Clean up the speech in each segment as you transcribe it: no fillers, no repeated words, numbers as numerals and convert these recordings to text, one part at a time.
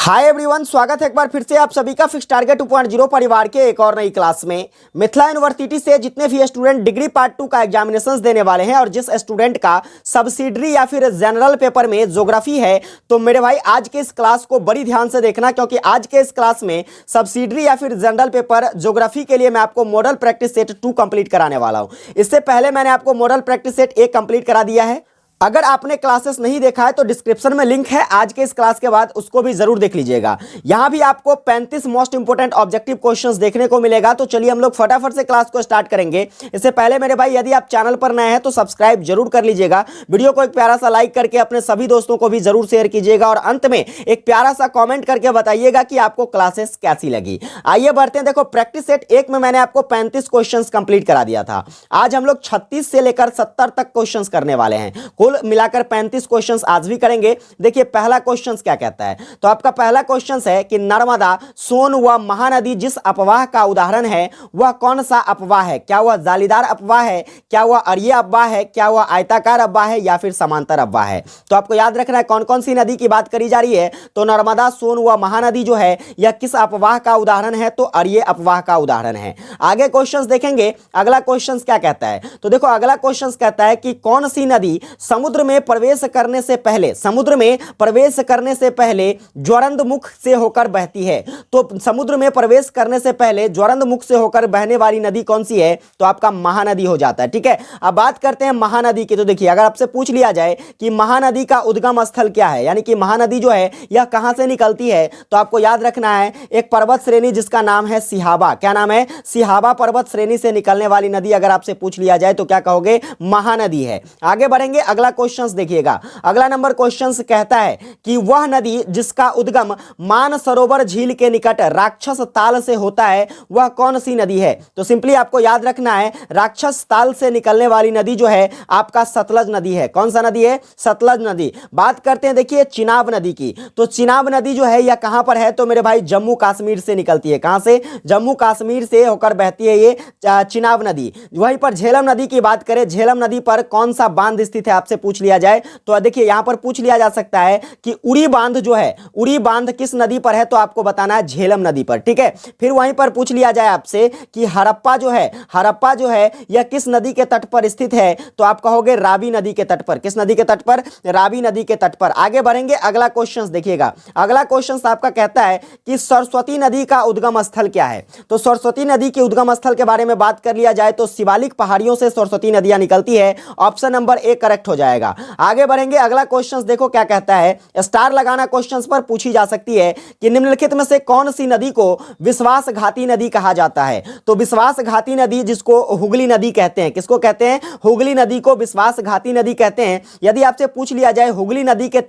Hi everyone, स्वागत है एक बार फिर से आप सभी का फिक्स टारगेट 2.0 परिवार के एक और नई क्लास में। मिथिला यूनिवर्सिटी से जितने भी स्टूडेंट डिग्री पार्ट 2 का एग्जामिनेशंस देने वाले हैं और जिस स्टूडेंट का सब्सिडरी या फिर जनरल पेपर में ज्योग्राफी है, तो मेरे भाई आज के इस क्लास को बड़ी ध्यान से देखना, क्योंकि आज के इस क्लास में सब्सिडरी या फिर जनरल पेपर ज्योग्राफी के लिए मैं आपको मॉडल प्रैक्टिस सेट 2 कंप्लीट कराने वाला हूं। इससे पहले मैंने आपको मॉडल प्रैक्टिस सेट 1 कंप्लीट करा दिया है। अगर आपने क्लासेस नहीं देखा है तो डिस्क्रिप्शन में लिंक है, आज के इस क्लास के बाद उसको भी जरूर देख लीजिएगा। यहां भी आपको 35 मोस्ट इंपोर्टेंट ऑब्जेक्टिव क्वेश्चंस देखने को मिलेगा। तो चलिए हम लोग फटाफट से क्लास को स्टार्ट करेंगे। इससे पहले मेरे भाई, यदि आप चैनल पर नए हैं तो सब्सक्राइब जरूर कर लीजिएगा। वीडियो को एक प्यारा सा लाइक करके अपने सभी दोस्तों को भी जरूर शेयर कीजिएगा और अंत में एक प्यारा सा कॉमेंट करके बताइएगा कि आपको क्लासेस कैसी लगी। आइए बढ़ते हैं। देखो, प्रैक्टिस सेट 1 में मैंने आपको 35 क्वेश्चन कंप्लीट करा दिया था। आज हम लोग 36 से लेकर 70 तक क्वेश्चन करने वाले हैं। कुल मिलाकर 35 क्वेश्चंस आज भी करेंगे। देखिए पहला क्वेश्चन क्या कहता है। तो आपका पहला क्वेश्चन है कि नर्मदा, सोन व महानदी जिस अपवाह का उदाहरण है वह कौन सा अपवाह है? क्या वह जालीदार अपवाह है, क्या वह अरीय अपवाह है, क्या वह आयताकार अपवाह है या फिर समांतर अपवाह है? तो आपको याद रखना है कौन कौन सी नदी की बात करी जा रही है। तो नर्मदा, सोन व महानदी जो है यह किस अपवाह का उदाहरण है? तो अरीय अपवाह का उदाहरण है। आगे क्वेश्चन देखेंगे। अगला क्वेश्चन क्या कहता है। तो देखो अगला क्वेश्चन कहता है कि कौन सी नदी समुद्र में प्रवेश करने से पहले ज्वरंद मुख से होकर बहती है? तो समुद्र में प्रवेश करने से पहले ज्वरंद मुख से होकर बहने वाली नदी कौन सी है? तो आपका महानदी हो जाता है। ठीक है, अब बात करते हैं महानदी की। तो देखिए, अगर आपसे पूछ लिया जाए कि महानदी का उद्गम स्थल क्या है, यानी कि महानदी जो है यह कहां से निकलती है, तो आपको याद रखना है एक पर्वत श्रेणी जिसका नाम है सिहाबा। क्या नाम है? सिहाबा पर्वत श्रेणी से निकलने वाली नदी अगर आपसे पूछ लिया जाए तो क्या कहोगे? महानदी है। आगे बढ़ेंगे। अगला क्वेश्चन देखिएगा। अगला नंबर क्वेश्चन कहता है कि वह नदी जिसका उद्गम मानसरोवर झील के निकट राक्षस ताल से होता है वह कौन सी नदी है? तो सिंपली आपको याद रखना है राक्षस ताल से निकलने वाली नदी जो है आपका सतलज नदी है। कौन सा नदी है? सतलज नदी। बात करते हैं देखिए चिनाब नदी की। तो चिनाब नदी जो है यह कहां पर है? तो मेरे भाई जम्मू कश्मीर से निकलती है। कहां से? जम्मू कश्मीर से होकर बहती है ये चिनाब नदी। वहीं पर झेलम नदी की बात करें, झेलम नदी पर कौन सा बांध स्थित है आपसे पूछ लिया जाए तो देखिए यहां पर पूछ लिया जा सकता है कि उड़ी बांध जो है, उड़ी बांध किस नदी पर है? तो आपको बताना है झेलम नदी पर। ठीक है, फिर वहीं पर पूछ लिया जाए आपसे कि हड़प्पा जो है यह किस नदी के तट पर स्थित है? तो आप कहोगे रावी नदी के तट पर। किस नदी के तट पर? रावी नदी के तट पर। आगे बढ़ेंगे। अगला क्वेश्चन देखिएगा। अगला क्वेश्चन आपका कहता है कि सरस्वती नदी का उद्गम स्थल क्या है? तो सरस्वती नदी के उद्गम स्थल के बारे में बात कर लिया जाए तो शिवालिक पहाड़ियों से सरस्वती नदियां निकलती है। ऑप्शन नंबर 1 करेक्ट हो जाएगा। आगे बढ़ेंगे। अगला क्वेश्चन देखो क्या कहता है। स्टार लगाना क्वेश्चन पर पूछी जा सकती है कि निम्नलिखित में से कौन सी नदी को विश्वासघाती नदी कहा जाता है? तो विश्वासघाती नदी जिसको हुगली नदी कहते हैं। किसको कहते हैं? हुगली नदी को विश्वासघाती नदी कहते हैं। यदि आपसे पूछ लिया जाए हुगली नदी के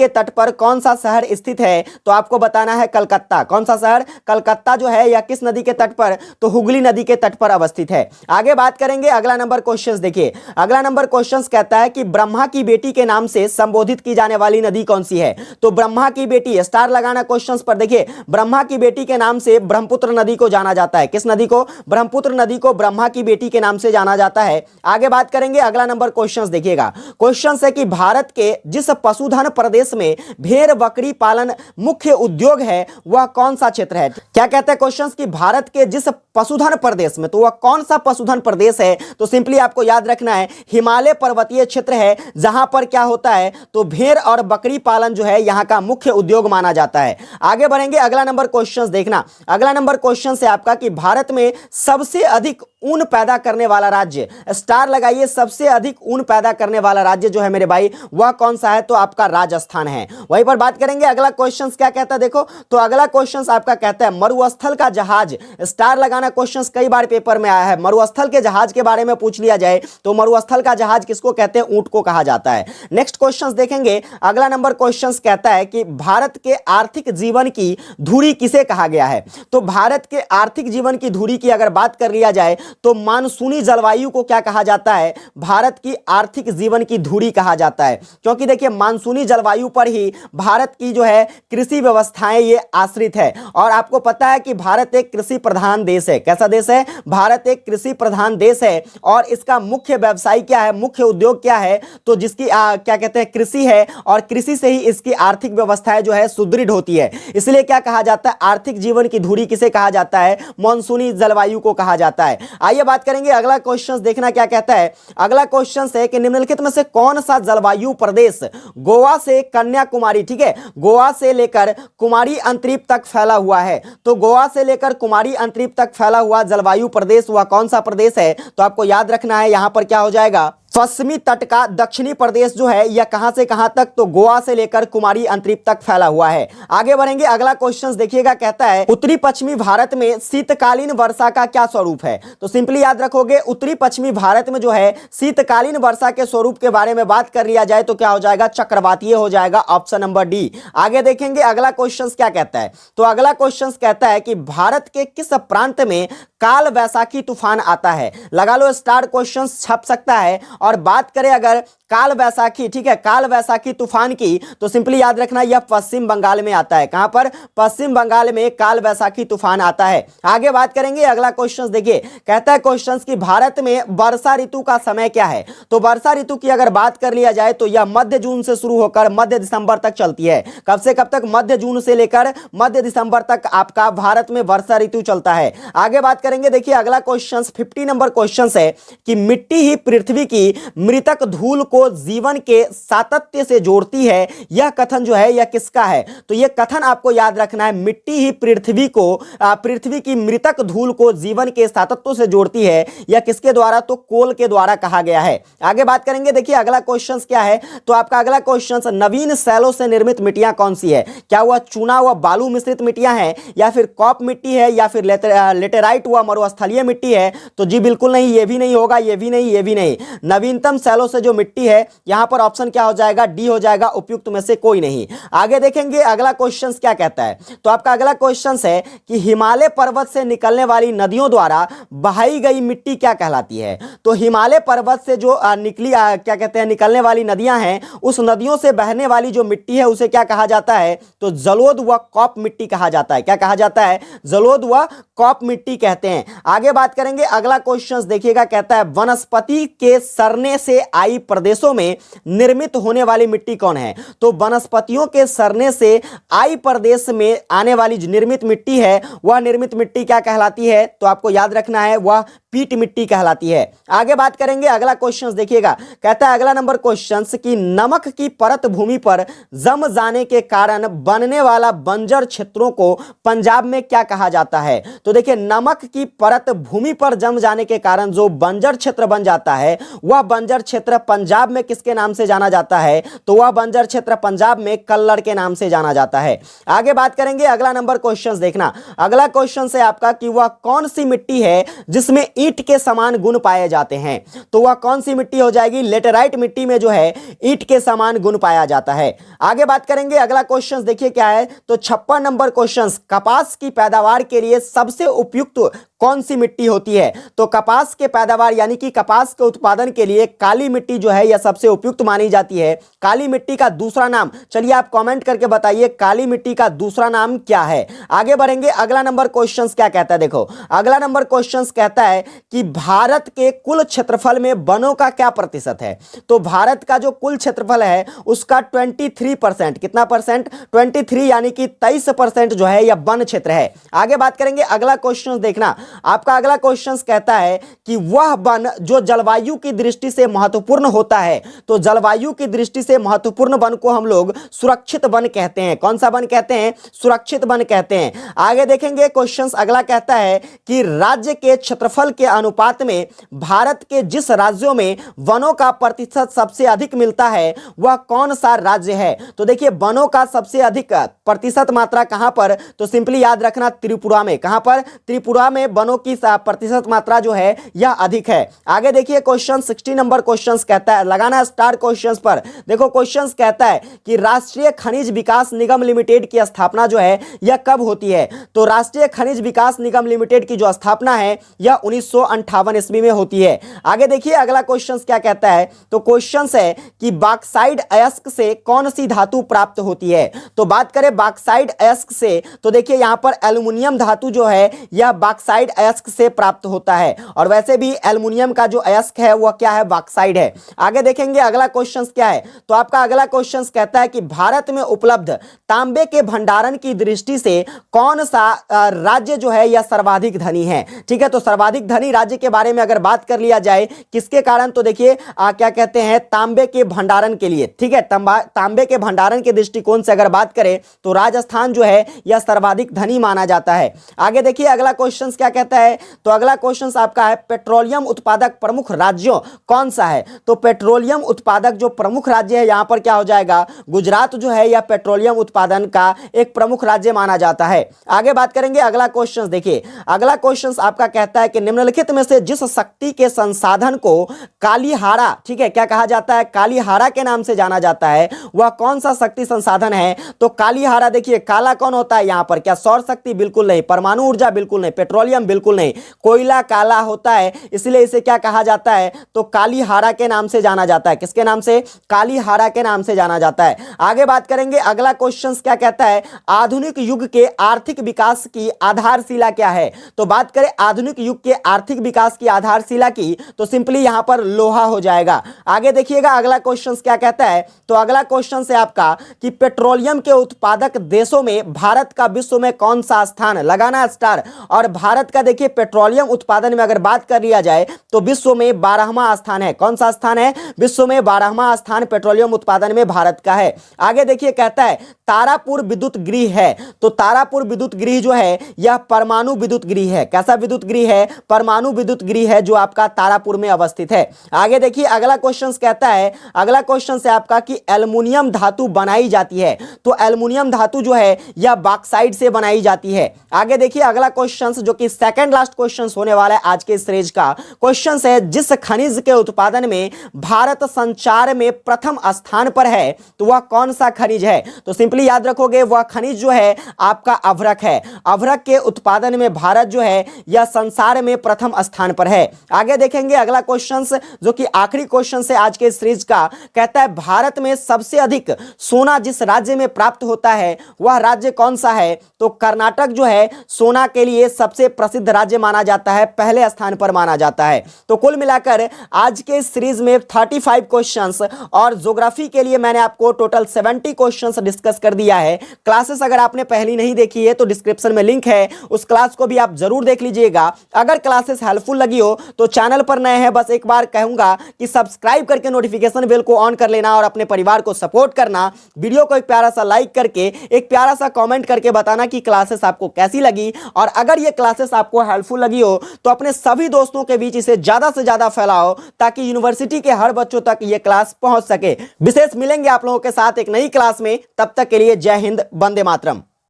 तट पर कौन सा शहर स्थित है तो आपको बताना है कलकत्ता। कौन सा शहर? कलकत्ता जो है या किस नदी के तट पर? तो हुगली नदी के तट पर अवस्थित है। आगे बात करेंगे। अगला नंबर क्वेश्चन देखिए। अगला नंबर क्वेश्चन कहता है कि ब्रह्मा की बेटी के नाम से संबोधित की जाने वाली नदी कौन सी है? तो ब्रह्मा की बेटी, स्टार लगाना क्वेश्चंस पर। देखिए ब्रह्मा की बेटी के नाम से ब्रह्मपुत्र नदी को जाना जाता है। किस नदी को? ब्रह्मपुत्र नदी को ब्रह्मा की बेटी के नाम से जाना जाता है। आगे बात करेंगे। अगला नंबर क्वेश्चंस देखिएगा। क्वेश्चन है कि भारत के जिस पशुधन प्रदेश में भेड़ बकरी पालन मुख्य उद्योग है वह कौन सा क्षेत्र है? क्या कहते हैं क्वेश्चन कि भारत के जिस पशुधन प्रदेश में, तो वह कौन सा पशुधन प्रदेश है? तो सिंपली आपको याद रखना है हिमालय पर्वतीय क्षेत्र है, जहां पर क्या होता है तो भेड़ और बकरी पालन जो है यहां का मुख्य उद्योग माना जाता है। आगे बढ़ेंगे। अगला नंबर क्वेश्चन देखना। अगला नंबर क्वेश्चन है आपका कि भारत में सबसे अधिक ऊन पैदा करने वाला राज्य, स्टार लगाइए, सबसे अधिक ऊन पैदा करने वाला राज्य जो है मेरे भाई वह कौन सा है? तो आपका राजस्थान है। वहीं पर बात करेंगे। अगला क्वेश्चन क्या कहता है देखो। तो अगला क्वेश्चन आपका कहता है मरुस्थल का जहाज, स्टार लगाना क्वेश्चन कई बार पेपर में आया है। मरुस्थल के जहाज के बारे में पूछ लिया जाए तो मरुस्थल का जहाज किसको कहते हैं? ऊंट को कहा जाता है। नेक्स्ट क्वेश्चन देखेंगे। अगला नंबर क्वेश्चन कहता है कि भारत के आर्थिक जीवन की धुरी किसे कहा गया है? तो भारत के आर्थिक जीवन की धुरी की अगर बात कर लिया जाए तो मानसूनी जलवायु को क्या कहा जाता है? भारत की आर्थिक जीवन की धुरी कहा जाता है, क्योंकि देखिए मानसूनी जलवायु पर ही भारत की जो है कृषि व्यवस्थाएं ये आश्रित है। और आपको पता है कि भारत एक कृषि प्रधान देश है। कैसा देश है? भारत एक कृषि प्रधान देश है और इसका मुख्य व्यवसाय क्या है, मुख्य उद्योग क्या है? तो जिसकी क्या कहते हैं, कृषि है, और कृषि से ही इसकी आर्थिक व्यवस्थाएं जो है सुदृढ़ होती है। इसलिए क्या कहा जाता है? आर्थिक जीवन की धुरी किसे कहा जाता है? मानसूनी जलवायु को कहा जाता है। आइए बात करेंगे अगला क्वेश्चन, देखना क्या कहता है। अगला क्वेश्चन है कि निम्नलिखित में से कौन सा जलवायु प्रदेश गोवा से कन्याकुमारी, ठीक है, गोवा से लेकर कुमारी अंतरीप तक फैला हुआ है? तो गोवा से लेकर कुमारी अंतरीप तक फैला हुआ जलवायु प्रदेश वह कौन सा प्रदेश है? तो आपको याद रखना है, यहां पर क्या हो जाएगा, पश्चिमी तट का दक्षिणी प्रदेश जो है यह कहां से कहां तक? तो गोवा से लेकर कुमारी अंतरीप तक फैला हुआ है। आगे बढ़ेंगे, अगला क्वेश्चन देखिएगा, कहता है उत्तरी पश्चिमी भारत में शीतकालीन वर्षा का क्या स्वरूप है? तो सिंपली याद रखोगे, उत्तरी पश्चिमी भारत में जो है शीतकालीन वर्षा के स्वरूप के बारे में बात कर लिया जाए तो क्या हो जाएगा? चक्रवातीय हो जाएगा, ऑप्शन नंबर डी। आगे देखेंगे अगला क्वेश्चन क्या कहता है। तो अगला क्वेश्चन कहता है कि भारत के किस प्रांत में काल वैसाखी तूफान आता है? लगा लो स्टार, क्वेश्चन छप सकता है। और बात करें अगर काल वैसाखी, ठीक है, काल वैसाखी तूफान की, तो सिंपली याद रखना यह पश्चिम बंगाल में आता है। कहां पर? पश्चिम बंगाल में काल वैसाखी तूफान आता है। आगे बात करेंगे अगला क्वेश्चन, देखिए कहता है क्वेश्चन कि भारत में वर्षा ऋतु का समय क्या है? तो वर्षा ऋतु की अगर बात कर लिया जाए तो यह मध्य जून से शुरू होकर मध्य दिसंबर तक चलती है। कब से कब तक? मध्य जून से लेकर मध्य दिसंबर तक आपका भारत में वर्षा ऋतु चलता है। आगे बात करेंगे, देखिए अगला क्वेश्चन 50 नंबर क्वेश्चन है कि मिट्टी ही पृथ्वी की मृतक धूल को जीवन के सातत्य से जोड़ती है। यह कथन जो है यह किसका है? तो यह कथन आपको याद रखना है, मिट्टी ही पृथ्वी को पृथ्वी की मृतक धूल को जीवन के सातत्य से जोड़ती है। यह किसके द्वारा? तो कोल के द्वारा कहा गया है। आगे बात करेंगे, देखिए अगला क्वेश्चन क्या है। तो आपका अगला क्वेश्चन, नवीन शैलों से निर्मित मिट्टियां कौन सी है? क्या वह चूना व बालू मिश्रित मिट्टियां हैं, या फिर कॉप मिट्टी है, या फिर लेटेराइट व मरुस्थलीय मिट्टी है? तो जी बिल्कुल नहीं, ये भी नहीं होगा, ये भी नहीं, ये भी नहीं। नवीनतम शैलों से जो मिट्टी है, यहां पर ऑप्शन क्या हो जाएगा? डी हो जाएगा, उपयुक्त में से कोई नहीं। आगे देखेंगे अगला क्वेश्चन क्या कहता है। तो आपका अगला क्वेश्चन है कि हिमालय पर्वत से निकलने वाली नदियों द्वारा बहाई गई मिट्टी क्या कहलाती है? तो हिमालय पर्वत से जो क्या कहते हैं, निकलने वाली नदियां हैं, उस नदियों से बहने वाली जो मिट्टी है उसे क्या कहा जाता है? तो जलोद व कॉप मिट्टी कहा जाता है। क्या कहा जाता है? जलोद व कॉप मिट्टी कहते हैं। आगे बात करेंगे अगला क्वेश्चन देखिएगा, कहता है वनस्पति के सड़ने से आई प्रदेशों में निर्मित होने वाली मिट्टी कौन है? तो वनस्पतियों के सड़ने से आई प्रदेश में आने वाली जो निर्मित मिट्टी है वह निर्मित मिट्टी क्या कहलाती है? तो आपको याद रखना है, वह पीट मिट्टी कहलाती है। आगे बात करेंगे अगला क्वेश्चन देखिएगा, कहता है अगला नंबर क्वेश्चन कि नमक की परत भूमि पर जम जाने के कारण बनने वाला बंजर क्षेत्रों को पंजाब में क्या कहा जाता है? तो देखिए नमक की परत भूमि पर जम जाने के कारण जो बंजर क्षेत्र बन जाता है वह बंजर क्षेत्र पंजाब में किसके नाम से जाना जाता है? तो वह बंजर क्षेत्र पंजाब में कल्लड़ के नाम से जाना जाता है। आगे बात करेंगे अगला नंबर क्वेश्चन देखना, अगला क्वेश्चन है आपका कि वह कौन सी मिट्टी है जिसमें ईंट के समान गुण पाए जाते हैं? तो वह कौन सी मिट्टी हो जाएगी? लेटेराइट मिट्टी में जो है ईंट के समान गुण पाया जाता है। आगे बात करेंगे अगला क्वेश्चन देखिए क्या है। तो 56 नंबर क्वेश्चन, कपास की पैदावार के लिए सबसे उपयुक्त कौन सी मिट्टी होती है? तो कपास के पैदावार यानी कि कपास के उत्पादन के लिए काली मिट्टी जो है यह सबसे उपयुक्त मानी जाती है। काली मिट्टी का दूसरा नाम, चलिए आप कमेंट करके बताइए काली मिट्टी का दूसरा नाम क्या है। आगे बढ़ेंगे अगला नंबर क्वेश्चन क्या कहता है, देखो अगला नंबर क्वेश्चन कहता है कि भारत के कुल क्षेत्रफल में वनों का क्या प्रतिशत है? तो भारत का जो कुल क्षेत्रफल है उसका 23%, कितना परसेंट? 23 यानी कि 23% जो है यह वन क्षेत्र है। आगे बात करेंगे अगला क्वेश्चन देखना, आपका अगला क्वेश्चन कहता है कि वह वन जो जलवायु की दृष्टि से महत्वपूर्ण होता है। तो जलवायु की दृष्टि से महत्वपूर्ण वन को हम लोग सुरक्षित वन कहते हैं। कौन सा वन कहते हैं? सुरक्षित वन कहते हैं। आगे देखेंगे क्वेश्चन अगला कहता है कि राज्य के क्षेत्रफल के अनुपात में भारत के जिस राज्यों में वनों का प्रतिशत सबसे अधिक मिलता है वह कौन सा राज्य है? तो देखिए वनों का सबसे अधिक प्रतिशत मात्रा कहां पर? तो सिंपली याद रखना त्रिपुरा में। कहां पर? त्रिपुरा में वनों की प्रतिशत मात्रा जो है यह अधिक है। आगे देखिए क्वेश्चन 60 नंबर क्वेश्चन कहता है, लगाना स्टार क्वेश्चन पर। देखो क्वेश्चन कहता है कि राष्ट्रीय खनिज विकास निगम लिमिटेड की स्थापना जो है यह कब होती है? तो राष्ट्रीय खनिज विकास निगम लिमिटेड की जो स्थापना है यह 1958 ईस्वी में होती है। आगे देखिए अगला क्वेश्चन क्या कहता है, तो क्वेश्चन है कि बॉक्साइट अयस्क से कौन सी धातु प्राप्त होती है? तो बात करें बॉक्साइट अयस्क से, तो देखिए यहां पर एल्युमिनियम धातु जो है यह बॉक्साइट अयस्क से प्राप्त होता है, और वैसे भी एल्युमिनियम का जो अयस्क है वह क्या है? बॉक्साइट है। आगे देखेंगे अगला क्वेश्चन क्या है, तो आपका अगला क्वेश्चन कहता है कि भारत में उपलब्ध तांबे के भंडारण की दृष्टि से कौन सा राज्य जो है यह सर्वाधिक धनी है? ठीक है, तो सर्वाधिक धनी राज्य के बारे में अगर बात कर लिया जाए किसके कारण, तो देखिए क्या कहते हैं, तांबे के भंडारण के लिए। ठीक है, तांबे के भंडारण के दृष्टिकोण से अगर बात करें तो राजस्थान जो है यह सर्वाधिक धनी माना जाता है। आगे देखिए अगला क्वेश्चन क्या कहता है, तो अगला क्वेश्चन आपका है पेट्रोलियम उत्पादक प्रमुख राज्यों कौन सा है? तो पेट्रोलियम उत्पादक जो प्रमुख राज्य है यहां पर क्या हो जाएगा? गुजरात जो है यह पेट्रोलियम उत्पादन का एक प्रमुख राज्य माना जाता है। आगे बात करेंगे अगला क्वेश्चन, देखिए अगला क्वेश्चन आपका कहता है कि निम्नलिखित में से जिस शक्ति के संसाधन को कालीहारा, ठीक है, क्या कहा जाता है? कालीहारा के नाम से जाना जाता है, वह कौन सा शक्ति संसाधन है? तो कालीहारा, देखिए काला कौन होता है यहां पर? क्या सौर शक्ति? बिल्कुल नहीं। परमाणु ऊर्जा? बिल्कुल नहीं। पेट्रोलियम? बिल्कुल नहीं। कोयला काला होता है, इसलिए इसे क्या कहा जाता है? तो कालीहारा के नाम से जाना जाता है। किसके नाम से? कालीहारा के नाम से जाना जाता है। आगे बात करेंगे अगला क्वेश्चन क्या कहता है, आधुनिक युग के आर्थिक विकास की आधारशिला क्या है? तो बात करें आधुनिक युग के आर्थिक विकास की आधारशिला की, तो सिंपली यहां पर लोहा हो जाएगा। आगे देखिएगा अगला क्वेश्चन क्या कहता है, तो अगला क्वेश्चन है आपका कि पेट्रोलियम के उत्पादक देशों में भारत का विश्व में कौन सा स्थान? लगाना स्टार। और भारत का देखिए पेट्रोलियम उत्पादन में अगर बात कर लिया जाए तो विश्व में 12वां स्थान है। कौन सा स्थान है? विश्व में 12वां स्थान पेट्रोलियम उत्पादन में भारत का है। आगे देखिए कहता है तारापुर विद्युत गृह है, तो तारापुर विद्युत गृह जो है यह परमाणु विद्युत गृह है। कैसा विद्युत गृह है? परमाणु विद्युत गृह है जो आपका तारापुर में अवस्थित है। आगे देखिए अगला क्वेश्चन कहता है, अगला क्वेश्चन है आपका कि एल्युमिनियम धातु बनाई जाती है, तो एल्युमिनियम धातु जो है यह बॉक्साइट से बनाई जाती है। आगे देखिए अगला क्वेश्चन जो कि सेकंड लास्ट क्वेश्चन होने वाला है आज के सीरीज का, क्वेश्चन है जिस खनिज के उत्पादन में भारत संचार में प्रथम स्थान पर है तो वह कौन सा खनिज है? तो सिंपली याद रखोगे वह खनिज जो है आपका अभ्रक है। अभ्रक के उत्पादन में भारत जो है यह संसार में प्रथम स्थान पर है। आगे देखेंगे अगला क्वेश्चन जो कि आखिरी क्वेश्चन है आज के सीरीज का, कहता है भारत में सबसे अधिक सोना जिस राज्य में प्राप्त होता है वह राज्य कौन सा है? तो कर्नाटक जो है सोना के लिए सबसे प्रसिद्ध राज्य माना जाता है, पहले स्थान पर माना जाता है। तो कुल मिलाकर आज के सीरीज में 35 क्वेश्चंस और ज्योग्राफी के लिए मैंने आपको टोटल 70 क्वेश्चंस डिस्कस कर दिया है। क्लासेस अगर आपने पहली नहीं देखी है तो डिस्क्रिप्शन में लिंक है, उस क्लास को भी आप जरूर देख लीजिएगा। अगर क्लासेस हेल्पफुल लगी हो तो चैनल पर नए हैं बस एक बार कहूंगा कि सब्सक्राइब करके नोटिफिकेशन बेल को ऑन कर लेना और अपने परिवार को सपोर्ट करना। वीडियो को एक प्यारा सा लाइक करके एक प्यारा सा कमेंट करके बताना कि क्लासेस आपको कैसी लगी, और अगर ये क्लासेस आपको हेल्पफुल लगी हो तो अपने सभी दोस्तों के बीच इसे ज्यादा से ज्यादा फैलाओ ताकि यूनिवर्सिटी के हर बच्चों तक ये क्लास पहुंच सके। विशेष मिलेंगे आप लोगों के साथ एक नई क्लास में, तब तक के लिए जय हिंद, वंदे मातरम।